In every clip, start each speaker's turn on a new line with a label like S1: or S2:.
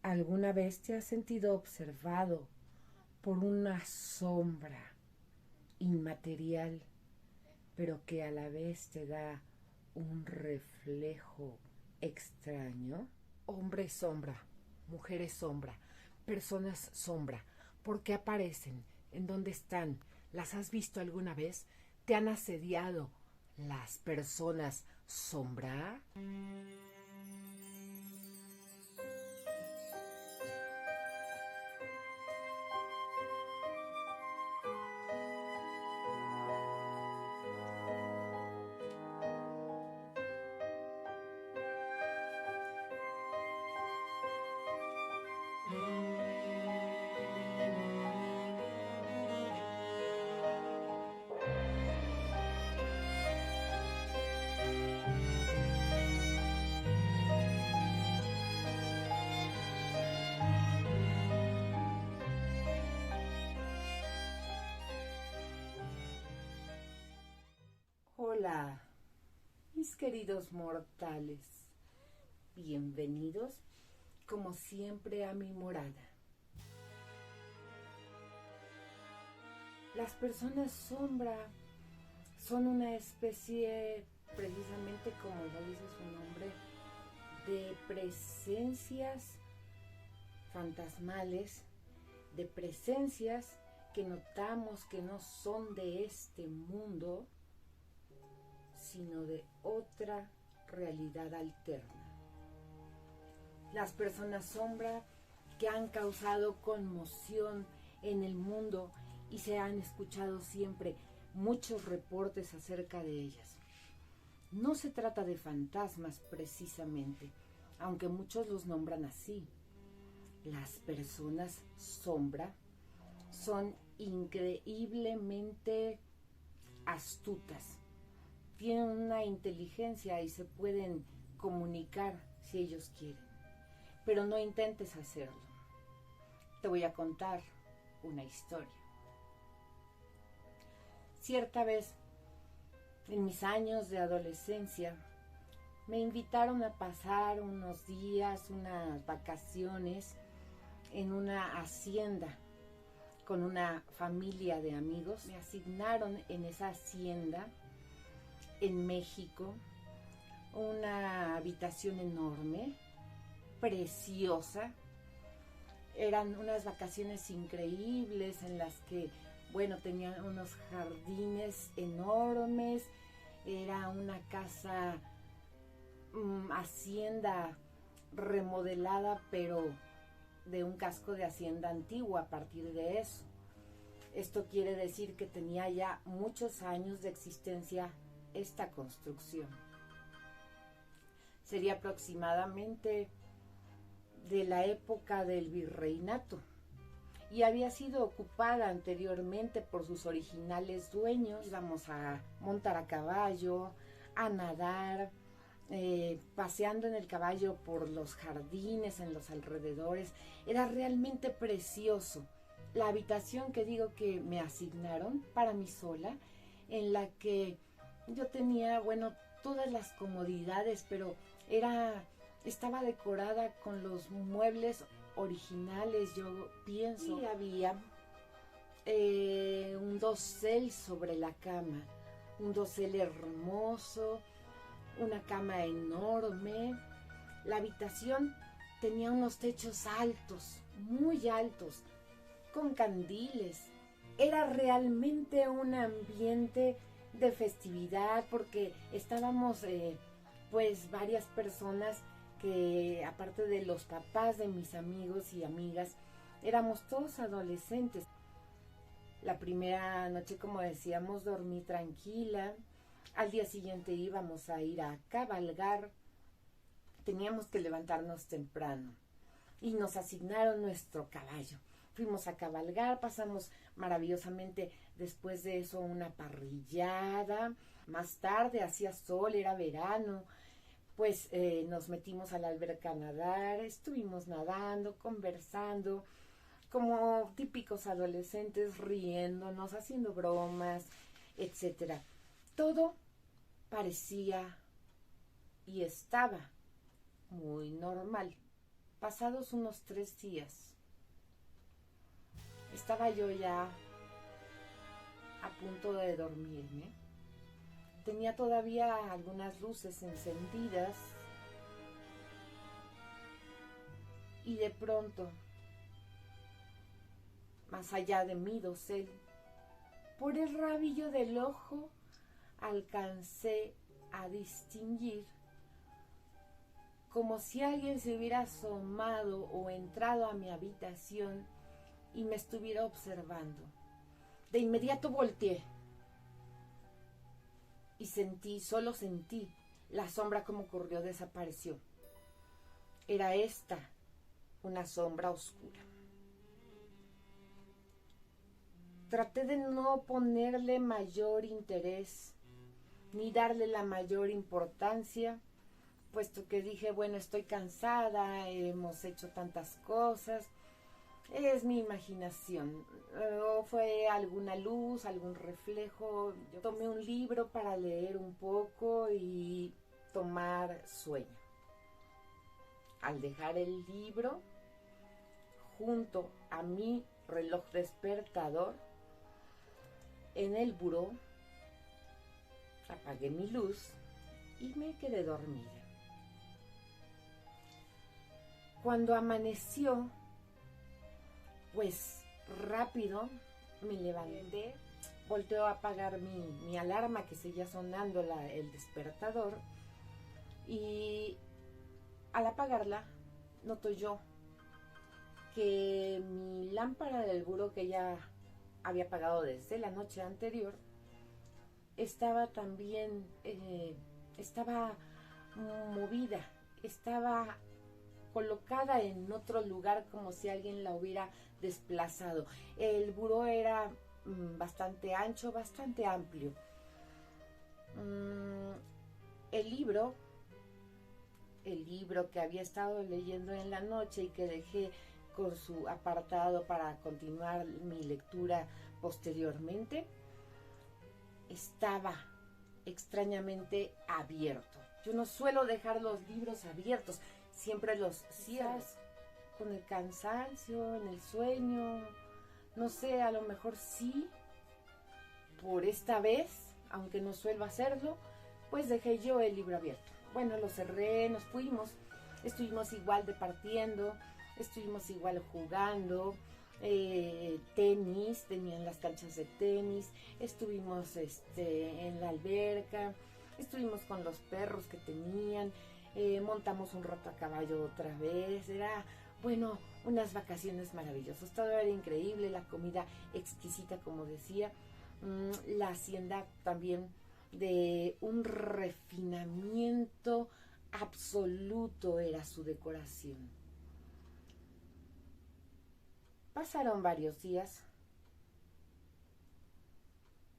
S1: ¿Alguna vez te has sentido observado por una sombra inmaterial, pero que a la vez te da un reflejo extraño? Hombres sombra, mujeres sombra, personas sombra. ¿Por qué aparecen? ¿En dónde están? ¿Las has visto alguna vez? ¿Te han asediado las personas sombra? Hola, mis queridos mortales. Bienvenidos, como siempre, a mi morada. Las personas sombra son una especie, precisamente como lo dice su nombre, de presencias fantasmales, de presencias que notamos que no son de este mundo, sino de otra realidad alterna. Las personas sombra que han causado conmoción en el mundo y se han escuchado siempre muchos reportes acerca de ellas. No se trata de fantasmas precisamente, aunque muchos los nombran así. Las personas sombra son increíblemente astutas. Tienen una inteligencia y se pueden comunicar si ellos quieren. Pero no intentes hacerlo. Te voy a contar una historia. Cierta vez, en mis años de adolescencia, me invitaron a pasar unos días, unas vacaciones en una hacienda con una familia de amigos. Me asignaron en esa hacienda en México una habitación enorme, preciosa. Eran unas vacaciones increíbles en las que, bueno, tenían unos jardines enormes. Era una casa, hacienda remodelada, pero de un casco de hacienda antigua a partir de eso. Esto quiere decir que tenía ya muchos años de existencia esta construcción. Sería aproximadamente de la época del virreinato y había sido ocupada anteriormente por sus originales dueños. Íbamos a montar a caballo, a nadar, paseando en el caballo por los jardines, en los alrededores. Era realmente precioso. La habitación que digo que me asignaron para mí sola, en la que yo tenía, bueno, todas las comodidades, pero estaba decorada con los muebles originales, yo pienso. Y había un dosel sobre la cama, un dosel hermoso, una cama enorme. La habitación tenía unos techos altos, muy altos, con candiles. Era realmente un ambiente de festividad porque estábamos pues varias personas que, aparte de los papás de mis amigos y amigas, éramos todos adolescentes. La primera noche, como decíamos, dormí tranquila. Al día siguiente íbamos a ir a cabalgar. Teníamos que levantarnos temprano y nos asignaron nuestro caballo. Fuimos a cabalgar, pasamos maravillosamente después de eso una parrillada. Más tarde hacía sol, era verano, pues nos metimos a la alberca a nadar, estuvimos nadando, conversando, como típicos adolescentes, riéndonos, haciendo bromas, etcétera. Todo parecía y estaba muy normal. Pasados unos 3 días, estaba yo ya a punto de dormirme. Tenía todavía algunas luces encendidas y de pronto, más allá de mi dosel, por el rabillo del ojo, alcancé a distinguir, como si alguien se hubiera asomado o entrado a mi habitación y me estuviera observando. De inmediato volteé y solo sentí la sombra como corrió, desapareció. Era esta, una sombra oscura. Traté de no ponerle mayor interés ni darle la mayor importancia, puesto que dije, bueno, estoy cansada, hemos hecho tantas cosas, es mi imaginación, o fue alguna luz, algún reflejo. Yo tomé un libro para leer un poco y tomar sueño. Al dejar el libro junto a mi reloj despertador en el buró, apagué mi luz y me quedé dormida. Cuando amaneció, pues rápido me levanté, volteo a apagar mi alarma que seguía sonando, el despertador, y al apagarla noto yo que mi lámpara del buró, que ya había apagado desde la noche anterior, estaba también, estaba movida, estaba colocada en otro lugar, como si alguien la hubiera desplazado. El buró era bastante ancho, bastante amplio. El libro que había estado leyendo en la noche y que dejé con su apartado para continuar mi lectura posteriormente, estaba extrañamente abierto. Yo no suelo dejar los libros abiertos, siempre los cierro. Con el cansancio, en el sueño, no sé, a lo mejor sí, por esta vez, aunque no suelo hacerlo, pues dejé yo el libro abierto. Bueno, lo cerré, nos fuimos, estuvimos igual departiendo, estuvimos igual jugando, tenis, tenían las canchas de tenis, estuvimos en la alberca, estuvimos con los perros que tenían, montamos un rato a caballo otra vez, era, bueno, unas vacaciones maravillosas, todo era increíble, la comida exquisita, como decía, la hacienda también de un refinamiento absoluto era su decoración. Pasaron varios días.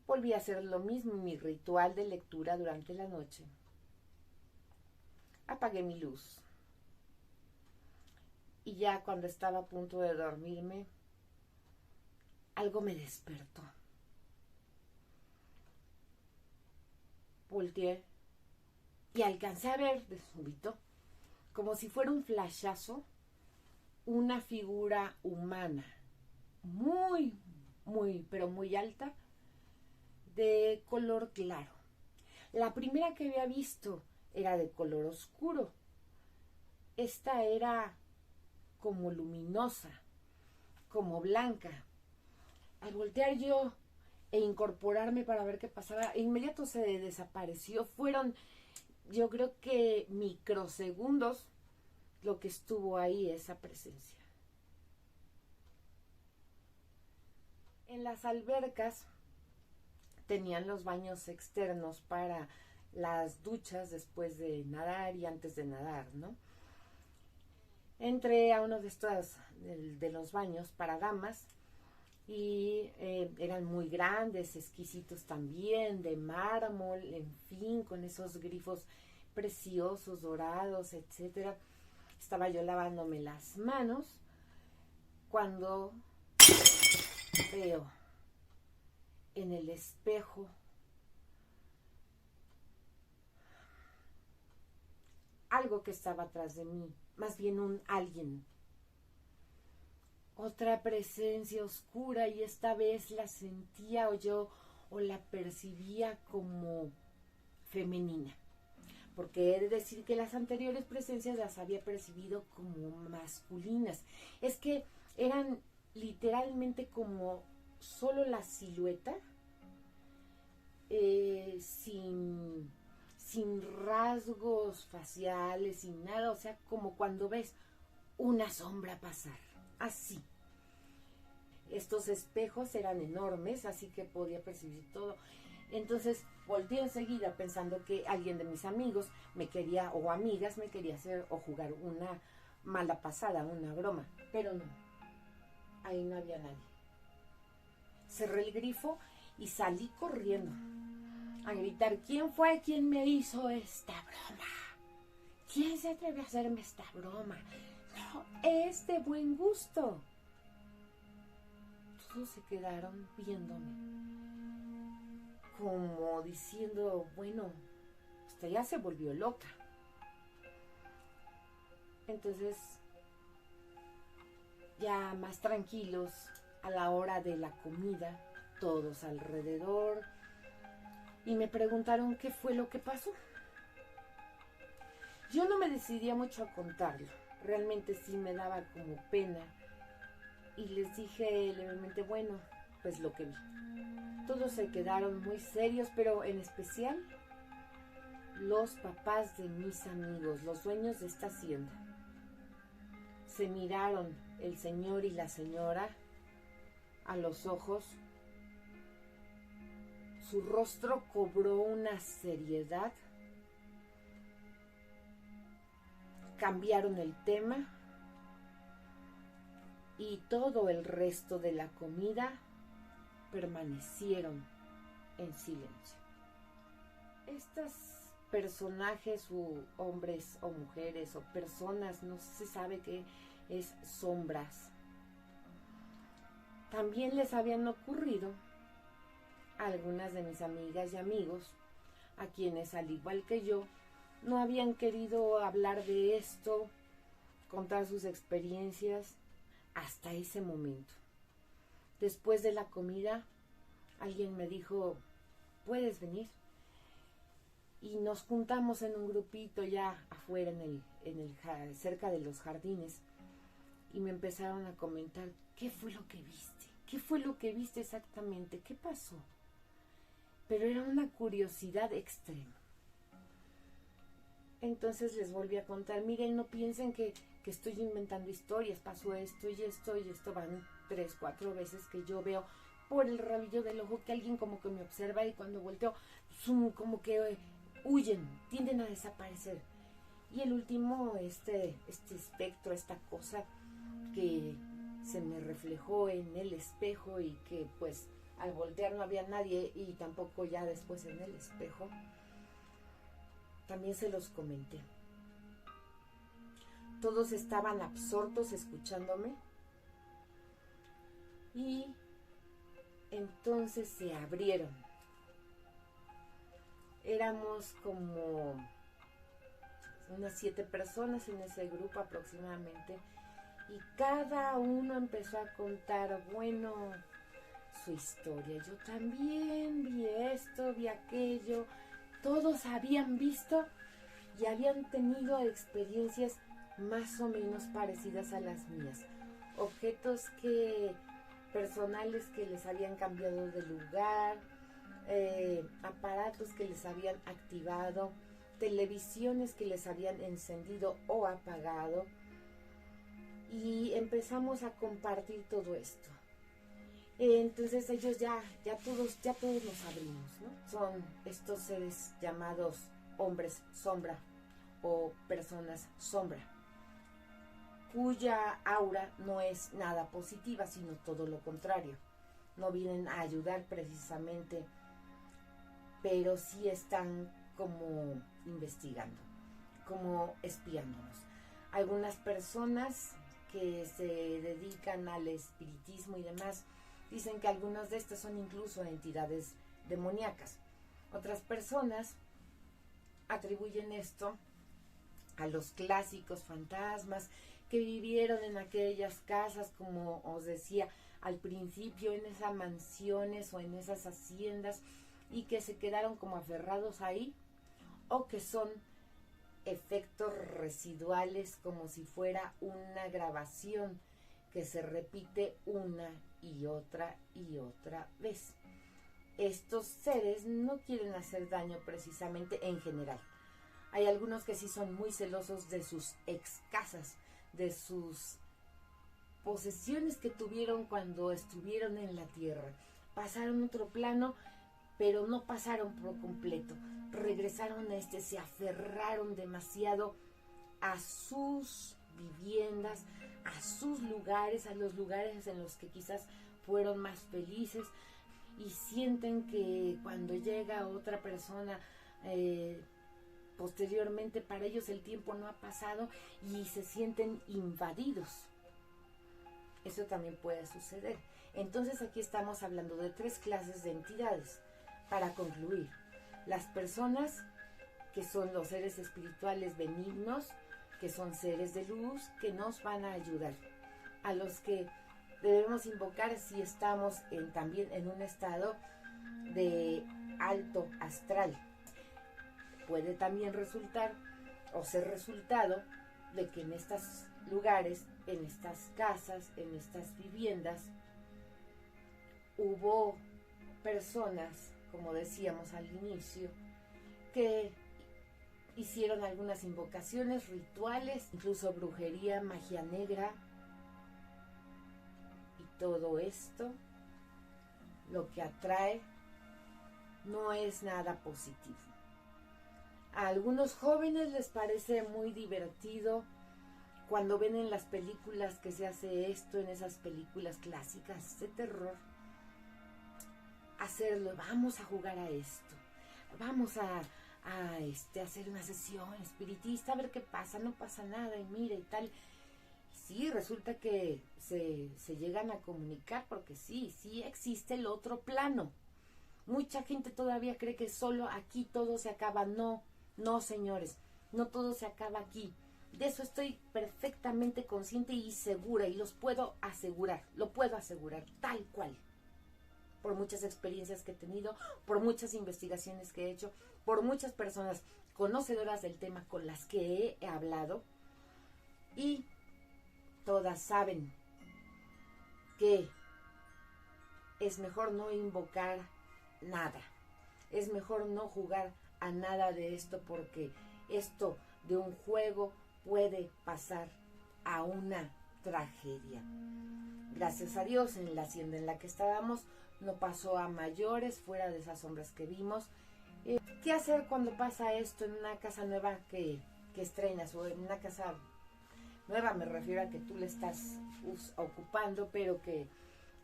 S1: Volví a hacer lo mismo, mi ritual de lectura durante la noche. Apagué mi luz. Y ya cuando estaba a punto de dormirme, algo me despertó. Volteé y alcancé a ver de súbito, como si fuera un flashazo, una figura humana, muy, pero muy alta, de color claro. La primera que había visto era de color oscuro. Esta era como luminosa, como blanca. Al voltear yo e incorporarme para ver qué pasaba, de inmediato se desapareció. Fueron, yo creo que microsegundos lo que estuvo ahí, esa presencia. En las albercas tenían los baños externos para las duchas después de nadar y antes de nadar, ¿no? Entré a uno de los baños para damas y eran muy grandes, exquisitos también, de mármol, en fin, con esos grifos preciosos, dorados, etcétera. Estaba yo lavándome las manos cuando veo en el espejo algo que estaba atrás de mí, más bien un alguien. Otra presencia oscura, y esta vez la sentía o la percibía como femenina. Porque he de decir que las anteriores presencias las había percibido como masculinas. Es que eran literalmente como solo la silueta, sin rasgos faciales, sin nada, o sea, como cuando ves una sombra pasar, así. Estos espejos eran enormes, así que podía percibir todo. Entonces volteé enseguida pensando que alguien de mis amigos me quería, o amigas me quería hacer o jugar una mala pasada, una broma, pero no, ahí no había nadie. Cerré el grifo y salí corriendo a gritar: ¿quién fue quien me hizo esta broma? ¿Quién se atrevió a hacerme esta broma? No, es de buen gusto. Todos se quedaron viéndome, como diciendo, bueno, esta ya se volvió loca. Entonces, ya más tranquilos, a la hora de la comida, todos alrededor, y me preguntaron qué fue lo que pasó. Yo no me decidía mucho a contarlo, realmente sí me daba como pena, y les dije levemente, bueno, pues lo que vi. Todos se quedaron muy serios, pero en especial los papás de mis amigos, los dueños de esta hacienda. Se miraron el señor y la señora a los ojos. Su rostro cobró una seriedad. Cambiaron el tema y todo el resto de la comida permanecieron en silencio. Estos personajes, hombres o mujeres o personas, no se sabe qué es, sombras, también les habían ocurrido a algunas de mis amigas y amigos, a quienes al igual que yo no habían querido hablar de esto, contar sus experiencias hasta ese momento. Después de la comida, alguien me dijo, ¿puedes venir? Y nos juntamos en un grupito ya afuera, cerca de los jardines, y me empezaron a comentar, ¿qué fue lo que viste? ¿Qué fue lo que viste exactamente? ¿Qué pasó? Pero era una curiosidad extrema. Entonces les volví a contar, miren, no piensen que estoy inventando historias, pasó esto y esto y esto. Van 3, 4 veces que yo veo por el rabillo del ojo que alguien como que me observa, y cuando volteo, como que huyen, tienden a desaparecer. Y el último, este espectro, esta cosa que se me reflejó en el espejo y que pues al voltear no había nadie, y tampoco ya después en el espejo, también se los comenté. Todos estaban absortos escuchándome, y entonces se abrieron. Éramos como unas 7 personas en ese grupo aproximadamente, y cada uno empezó a contar, bueno, su historia. Yo también vi esto, vi aquello. Todos habían visto y habían tenido experiencias más o menos parecidas a las mías. Objetos personales que les habían cambiado de lugar, aparatos que les habían activado, televisiones que les habían encendido o apagado, y empezamos a compartir todo esto. Entonces ellos ya todos nos abrimos, ¿no? Son estos seres llamados hombres sombra o personas sombra, cuya aura no es nada positiva, sino todo lo contrario. No vienen a ayudar precisamente, pero sí están como investigando, como espiándonos. Algunas personas que se dedican al espiritismo y demás dicen que algunas de estas son incluso entidades demoníacas. Otras personas atribuyen esto a los clásicos fantasmas que vivieron en aquellas casas, como os decía al principio, en esas mansiones o en esas haciendas, y que se quedaron como aferrados ahí, o que son efectos residuales, como si fuera una grabación que se repite una y otra vez. Estos seres no quieren hacer daño precisamente en general. Hay algunos que sí son muy celosos de sus ex casas, de sus posesiones que tuvieron cuando estuvieron en la tierra. Pasaron otro plano, pero no pasaron por completo. Regresaron a se aferraron demasiado a sus viviendas, a sus lugares, a los lugares en los que quizás fueron más felices, y sienten que cuando llega otra persona posteriormente, para ellos el tiempo no ha pasado y se sienten invadidos. Eso también puede suceder. Entonces aquí estamos hablando de 3 clases de entidades. Para concluir, las personas que son los seres espirituales benignos, que son seres de luz, que nos van a ayudar, a los que debemos invocar si estamos también en un estado de alto astral. Puede también resultar o ser resultado de que en estos lugares, en estas casas, en estas viviendas, hubo personas, como decíamos al inicio, que hicieron algunas invocaciones, rituales, incluso brujería, magia negra, y todo esto lo que atrae no es nada positivo. A algunos jóvenes les parece muy divertido cuando ven en las películas que se hace esto, en esas películas clásicas de terror, hacerlo. Vamos a jugar a esto, vamos a hacer una sesión espiritista, a ver qué pasa, no pasa nada, y mira y tal. Sí, resulta que se llegan a comunicar, porque sí existe el otro plano. Mucha gente todavía cree que solo aquí todo se acaba. No, señores, no todo se acaba aquí. De eso estoy perfectamente consciente y segura, y lo puedo asegurar tal cual. Por muchas experiencias que he tenido, por muchas investigaciones que he hecho, por muchas personas conocedoras del tema con las que he hablado, y todas saben que es mejor no invocar nada, es mejor no jugar a nada de esto, porque esto de un juego puede pasar a una tragedia. Gracias a Dios, en la hacienda en la que estábamos no pasó a mayores, fuera de esas sombras que vimos. ¿Qué hacer cuando pasa esto en una casa nueva que estrenas, o en una casa nueva? Me refiero a que tú la estás ocupando, pero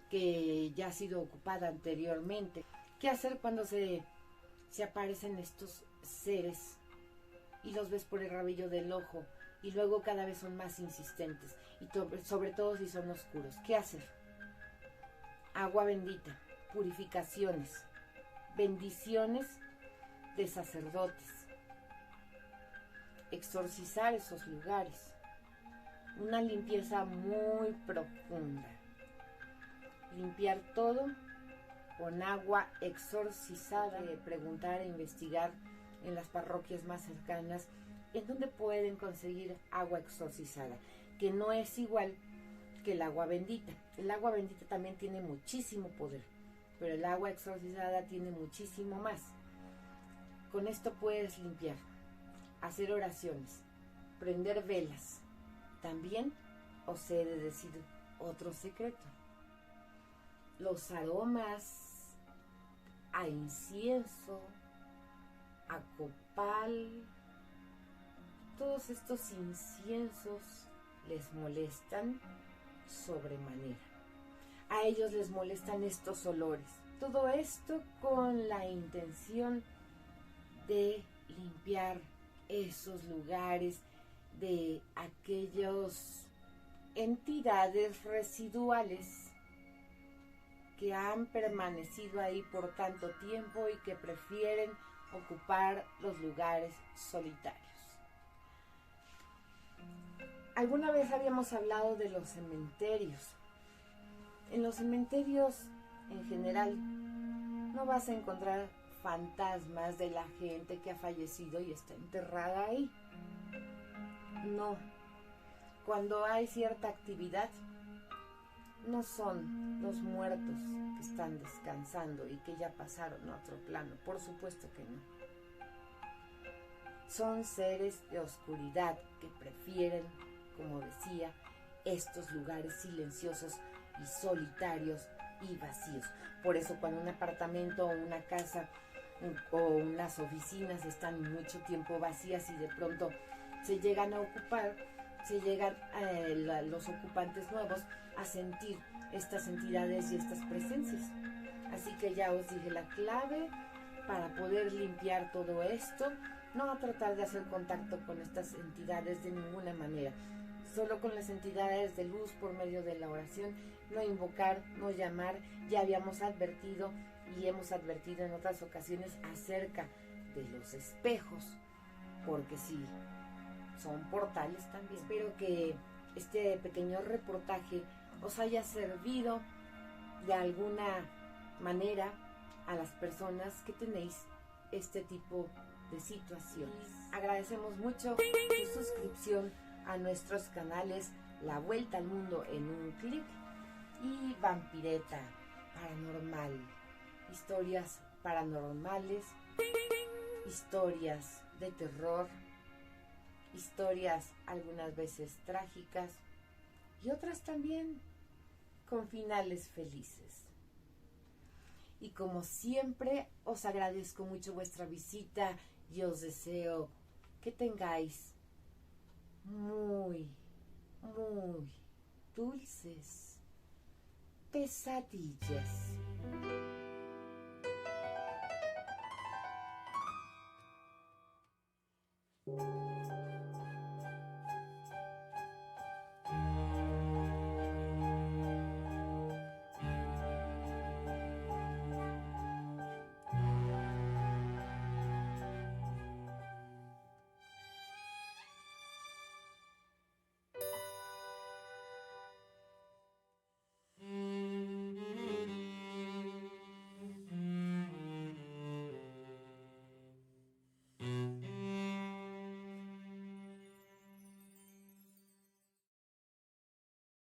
S1: que ya ha sido ocupada anteriormente. ¿Qué hacer cuando se aparecen estos seres y los ves por el rabillo del ojo, y luego cada vez son más insistentes, y sobre todo si son oscuros? ¿Qué hacer? Agua bendita, purificaciones, bendiciones de sacerdotes, exorcizar esos lugares, una limpieza muy profunda, limpiar todo con agua exorcizada. Preguntar e investigar en las parroquias más cercanas en dónde pueden conseguir agua exorcizada, que no es igual que el agua bendita. El agua bendita también tiene muchísimo poder, pero el agua exorcizada tiene muchísimo más. Con esto puedes limpiar, hacer oraciones, prender velas. También os he de decir otro secreto: los aromas a incienso, a copal, todos estos inciensos les molestan sobremanera. A ellos les molestan estos olores. Todo esto con la intención de limpiar esos lugares de aquellas entidades residuales que han permanecido ahí por tanto tiempo y que prefieren ocupar los lugares solitarios. Alguna vez habíamos hablado de los cementerios. En los cementerios, en general, no vas a encontrar fantasmas de la gente que ha fallecido y está enterrada ahí. No. Cuando hay cierta actividad, no son los muertos que están descansando y que ya pasaron a otro plano. Por supuesto que no. Son seres de oscuridad que prefieren, como decía, estos lugares silenciosos y solitarios y vacíos. Por eso cuando un apartamento o una casa o unas oficinas están mucho tiempo vacías y de pronto se llegan a ocupar, se llegan los ocupantes nuevos a sentir estas entidades y estas presencias. Así que ya os dije la clave para poder limpiar todo esto: no a tratar de hacer contacto con estas entidades de ninguna manera, solo con las entidades de luz por medio de la oración, no invocar, no llamar. Ya habíamos advertido y hemos advertido en otras ocasiones acerca de los espejos, porque sí, son portales también. Espero que este pequeño reportaje os haya servido de alguna manera a las personas que tenéis este tipo de situaciones. Agradecemos mucho tu suscripción a nuestros canales La Vuelta al Mundo en un Clic y Vampireta Paranormal. Historias paranormales, historias de terror, historias algunas veces trágicas y otras también con finales felices. Y como siempre, os agradezco mucho vuestra visita y os deseo que tengáis muy, muy dulces pesadillas.